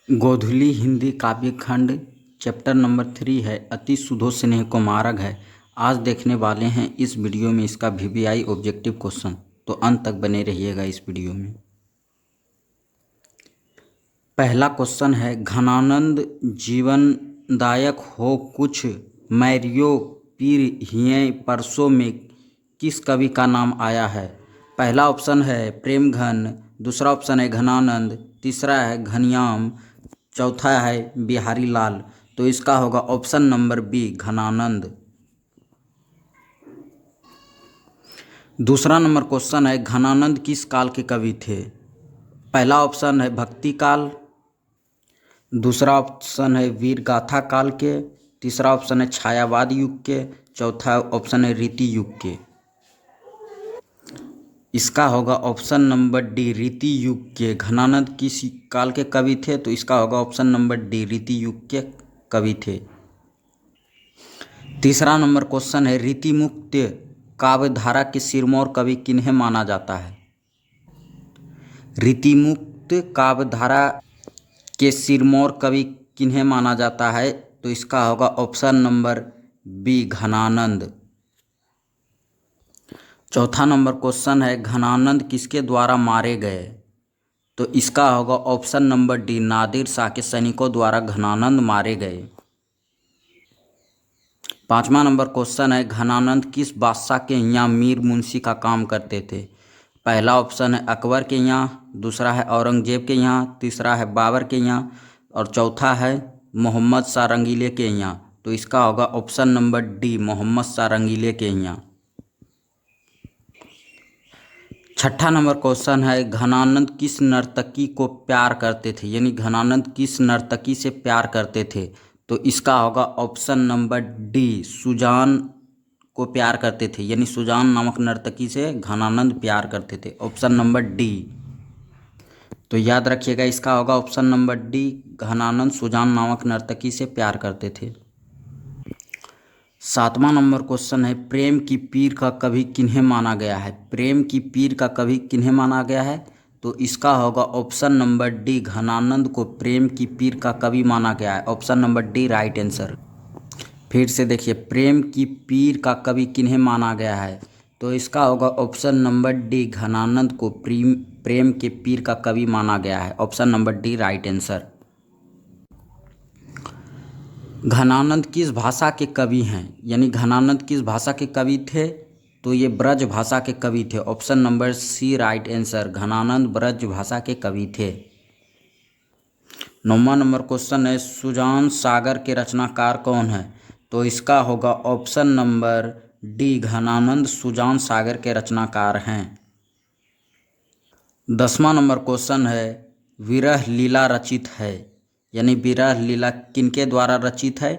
गोधूली हिंदी काव्य खंड chapter number 3 है। अति सुधो स्नेह को मार्ग है। आज देखने वाले हैं इस वीडियो में इसका वीवीआई ऑब्जेक्टिव क्वेश्चन, तो अंत तक बने रहिएगा इस वीडियो में। पहला क्वेश्चन है, घनानंद जीवनदायक हो कुछ मैरियो पीर हिये परसों में किस कवि का नाम आया है। पहला ऑप्शन है प्रेमघन, दूसरा ऑप्शन है घनानंद, तीसरा है घनश्याम, चौथा है बिहारी लाल। तो इसका होगा ऑप्शन नंबर बी घनानंद। दूसरा नंबर क्वेश्चन है, घनानंद किस काल के कवि थे। पहला ऑप्शन है भक्ति काल, दूसरा ऑप्शन है वीर गाथा काल के, तीसरा ऑप्शन है छायावाद युग के, चौथा ऑप्शन है रीति युग के। इसका होगा ऑप्शन नंबर डी रीति युग के। घनानंद किस काल के कवि थे, तो इसका होगा ऑप्शन नंबर डी रीति युग के कवि थे। तीसरा नंबर क्वेश्चन है, रीतिमुक्त काव्यधारा के सिरमौर कवि किन्हें माना जाता है। रीतिमुक्त काव्यधारा के सिरमौर कवि किन्हें माना जाता है, तो इसका होगा ऑप्शन नंबर बी घनानंद। चौथा नंबर क्वेश्चन है, घनानंद किसके द्वारा मारे गए, तो इसका होगा option number D Nadir Shah के सैनिकों द्वारा घनानंद मारे गए। पांचवा नंबर क्वेश्चन है, घनानंद किस बादशाह के यहाँ मीर मुंशी का काम करते थे। पहला ऑप्शन है अकबर के यहाँ, दूसरा है औरंगजेब के यहाँ, तीसरा है बाबर के यहाँ और चौथा है मोहम्मद शाह रंगीले के यहाँ। तो इसका होगा option number D Mohammad Shah रंगीले के यहाँ। छठा नंबर क्वेश्चन है, घनानंद किस नर्तकी को प्यार करते थे, यानी घनानंद किस नर्तकी से प्यार करते थे। तो इसका होगा ऑप्शन नंबर डी सुजान को प्यार करते थे, यानी सुजान नामक नर्तकी से घनानंद प्यार करते थे। Option number D. तो याद रखिएगा इसका होगा option number D Ghananand Sujan नामक नर्तकी से प्यार करते थे। सातवां नंबर क्वेश्चन है, प्रेम की पीर का कवि किन्हें माना गया है। प्रेम की पीर का कवि किन्हें माना गया है, तो इसका होगा ऑप्शन नंबर डी घनानंद को प्रेम की पीर का कवि माना गया है। Option number D right answer. फिर से देखिए, प्रेम की पीर का कवि किन्हें माना गया है, तो इसका होगा ऑप्शन नंबर डी घनानंद को प्रेम के पीर का कवि माना गया है। Option number D right answer. Ghananand किस भाषा के कवि हैं, यानी घनानंद किस भाषा के कवि थे, तो ये ब्रज भाषा के कवि थे। Option number C right answer, Ghananand Braj भाषा के कवि थे। नौवां नंबर क्वेश्चन है, सुजान सागर के रचनाकार कौन है, तो इसका होगा option number D Ghananand Sujan Sagar के रचनाकार हैं। 10वां नंबर क्वेश्चन है, विरह लीला रचित है, यानी विरह लीला किनके द्वारा रचित है,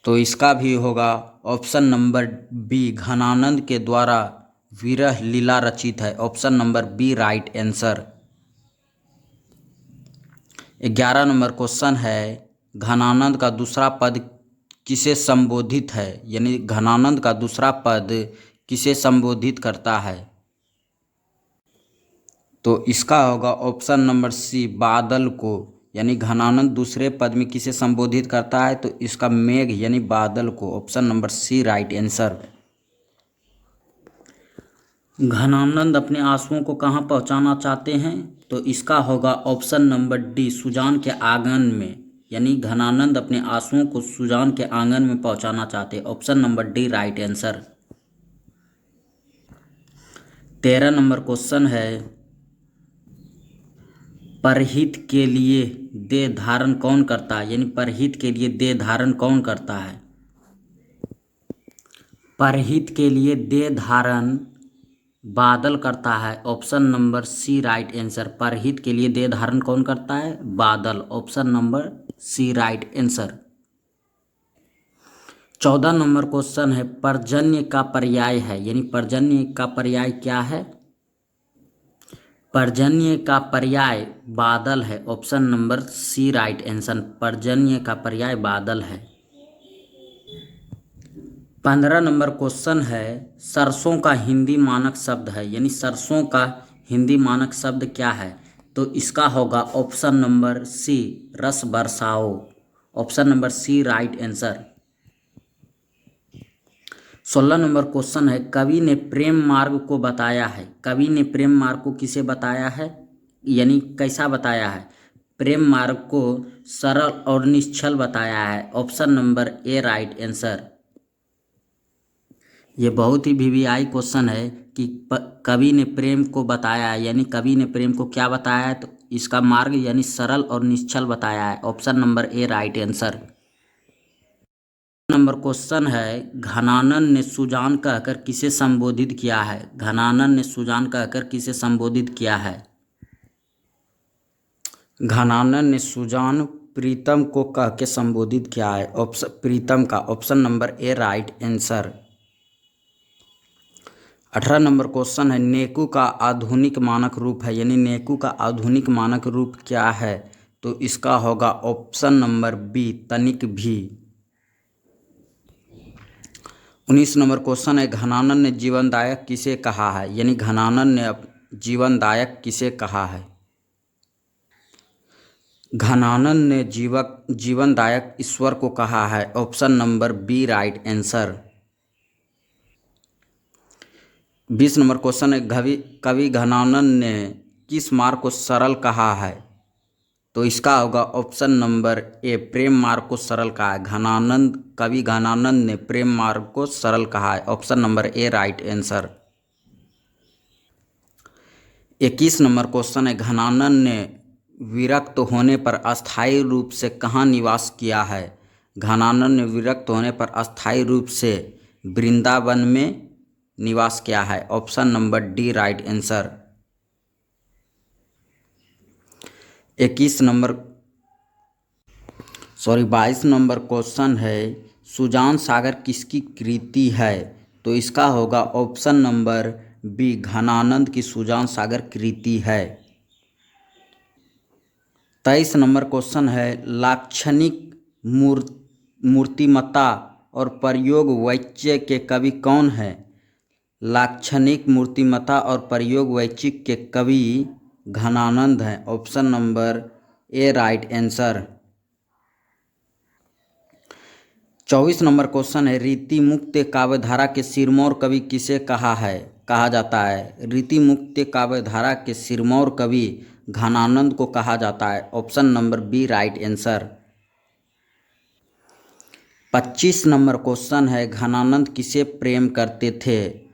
तो इसका भी होगा ऑप्शन नंबर बी घनानंद के द्वारा विरह लीला रचित है। Option number B right answer. 11 number question है, घनानंद का दूसरा पद किसे संबोधित है, यानी घनानंद का दूसरा पद किसे संबोधित करता है, तो इसका होगा ऑप्शन नंबर सी बादल को, यानी घनानंद दूसरे पद में किसे संबोधित करता है, तो इसका मेघ यानी बादल को। Option number C right answer. Ghananand अपने आंसुओं को कहाँ पहुँचाना चाहते हैं, तो इसका होगा ऑप्शन नंबर डी सुजान के आंगन में, यानी घनानंद अपने आंसुओं को सुजान के आंगन में पहुँचाना चाहते हैं। Option number D right answer. 13 number question है, परहित के लिए देह धारण कौन करता है, यानी परहित के लिए देह धारण कौन करता है। परहित के लिए देह धारण बादल करता है। Option number C right answer. परहित के लिए देह धारण कौन करता है, बादल। Option number C right answer. 14 number question है, पर्जन्य का पर्याय है, यानी पर्जन्य का पर्याय क्या है। पर्जन्य का पर्याय बादल है। Option number C right answer. पर्जन्य का पर्याय बादल है। 15 नंबर क्वेश्चन है, सरसों का हिंदी मानक शब्द है, यानी सरसों का हिंदी मानक शब्द क्या है। तो इसका होगा ऑप्शन नंबर सी, रस बरसाओ। Option number C right answer. 16 number question है, कवि ने प्रेम मार्ग को बताया है। कवि ने प्रेम मार्ग को किसे बताया है, यानी कैसा बताया है? प्रेम मार्ग को सरल और निश्चल बताया है। Option number A right answer. ये बहुत ही वीवीआई क्वेश्चन है कि कवि ने प्रेम को बताया है, यानी कवि ने प्रेम को क्या बताया है? तो इसका मार्ग यानी सरल और निश्चल बताया है। Option number A right answer. Number question है, घनानंद ने सुजान कहकर किसे संबोधित किया है? घनानंद ने सुजान कहकर किसे संबोधित किया है? घनानंद ने सुजान प्रीतम को कह के संबोधित किया है। ऑप्शन प्रीतम का। Option number A right answer. 18 number question है, नेकू का आधुनिक मानक रूप है, यानी नेकू का आधुनिक मानक रूप क्या है? तो इसका होगा ऑप्शन नंबर बी, तनिक भी। 19 नंबर क्वेश्चन है, घनानंद ने जीवनदायक किसे कहा है? यानी घनानंद ने जीवनदायक किसे कहा है? घनानंद ने जीवनदायक ईश्वर को कहा है। Option number B right answer. 20 number question है, कवि घनानंद ने किस मार्ग को सरल कहा है? तो इसका होगा ऑप्शन नंबर ए, प्रेम मार्ग को सरल कहा है। कवि घनानंद ने प्रेम मार्ग को सरल कहा है। Option number A right answer. 21 number question है, घनानंद ने विरक्त होने पर अस्थायी रूप से कहाँ निवास किया है? घनानंद ने विरक्त होने पर अस्थायी रूप से वृंदावन में निवास किया है। Option number D right answer. 22 number question है, सुजान सागर किसकी कृति है? तो इसका होगा ऑप्शन नंबर बी, घनानंद की सुजान सागर कृति है। 23 नंबर क्वेश्चन है, लाक्षणिक मूर्तिमत्ता और प्रयोग वैचित्र्य के कवि कौन है? लाक्षणिक मूर्तिमत्ता और प्रयोग वैचित्र्य के कवि घनानंद हैं। Option number A right answer. 24 number question है, रीति मुक्त काव्यधारा के सिरमौर कवि किसे कहा जाता है? रीति मुक्त काव्यधारा के सिरमौर कवि घनानंद को कहा जाता है। Option number B right answer. 25 number question है, घनानंद किसे प्रेम करते थे?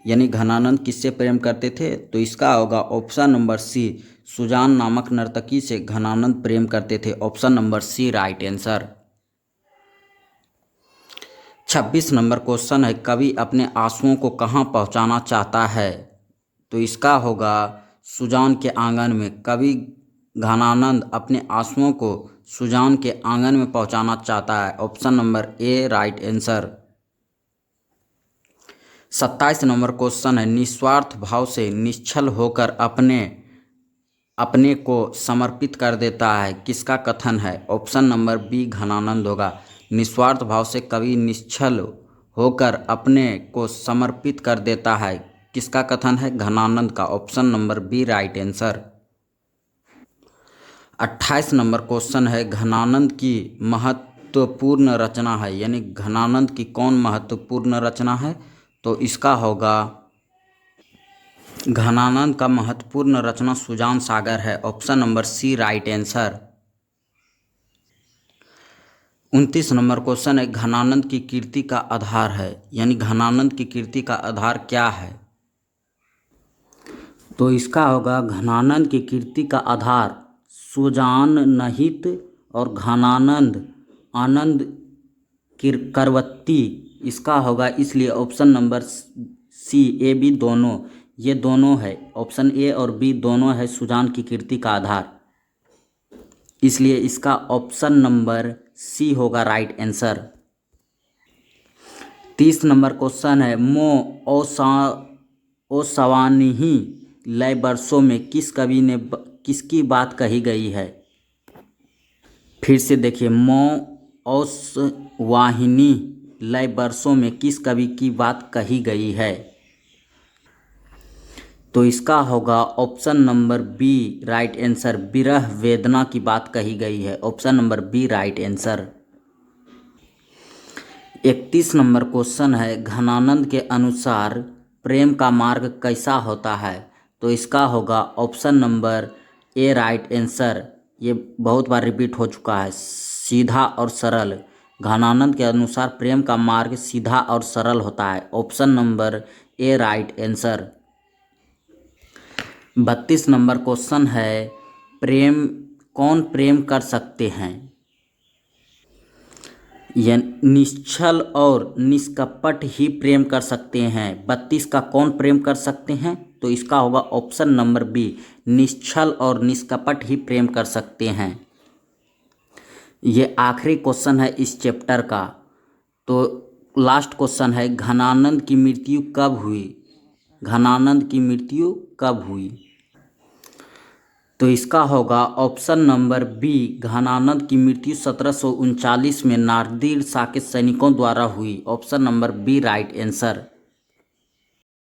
यानी घनानंद किससे प्रेम करते थे? तो इसका होगा ऑप्शन नंबर सी, सुजान नामक नर्तकी से घनानंद प्रेम करते थे। Option number C right answer. 26 number question है, कवि अपने आंसुओं को कहाँ पहुँचाना चाहता है? तो इसका होगा सुजान के आंगन में। कवि घनानंद अपने आंसुओं को सुजान के आंगन में पहुँचाना चाहता है। Option number A right answer. 27 number question है, निस्वार्थ भाव से निश्चल होकर अपने को समर्पित कर देता है, किसका कथन है? ऑप्शन नंबर बी घनानंद होगा। निस्वार्थ भाव से कवि निश्चल होकर अपने को समर्पित कर देता है, किसका कथन है? घनानंद का। Option number B right answer. 28 number question है, घनानंद की महत्वपूर्ण रचना है, यानी घनानंद की कौन महत्वपूर्ण रचना है? तो इसका होगा घनानंद का महत्वपूर्ण रचना सुजान सागर है। Option number C right answer. 29 number question है, घनानंद की कीर्ति का आधार है, यानी घनानंद की कीर्ति का आधार क्या है? तो इसका होगा घनानंद की कीर्ति का आधार सुजान नहित और घनानंद आनंद करवत्ती, इसका होगा। इसलिए option number C, A B दोनों, ये दोनों है, ऑप्शन ए और बी दोनों है सुजान की कीर्ति का आधार, इसलिए इसका ऑप्शन नंबर सी होगा राइट आंसर। 30 नंबर क्वेश्चन है, ओ सवानिही लय बरसों में किस कवि ने किसकी बात कही गई है? फिर से देखिए, ओस वाहिनी लय बरसों में किस कवि की बात कही गई है? तो इसका होगा option number B right answer. विरह वेदना की बात कही गई है, option number B right answer. 31 number question है, घनानंद के अनुसार प्रेम का मार्ग कैसा होता है? तो इसका होगा option number A right answer. ये बहुत बार रिपीट हो चुका है, सीधा और सरल। घनानंद के अनुसार प्रेम का मार्ग सीधा और सरल होता है, option number A right answer. 32 number question है, कौन प्रेम कर सकते हैं? यह निश्चल और निष्कपट ही प्रेम कर सकते हैं। 32 का कौन प्रेम कर सकते हैं? तो इसका होगा ऑप्शन नंबर बी, निश्चल और निष्कपट ही प्रेम कर सकते हैं। ये आखिरी क्वेश्चन है इस चैप्टर का। तो लास्ट क्वेश्चन है, घनानंद की मृत्यु कब हुई? घनानंद की मृत्यु कब हुई? तो इसका होगा ऑप्शन नंबर बी, घनानंद की मृत्यु 1739 में नादिर शाह के सैनिकों द्वारा हुई, option number B right answer.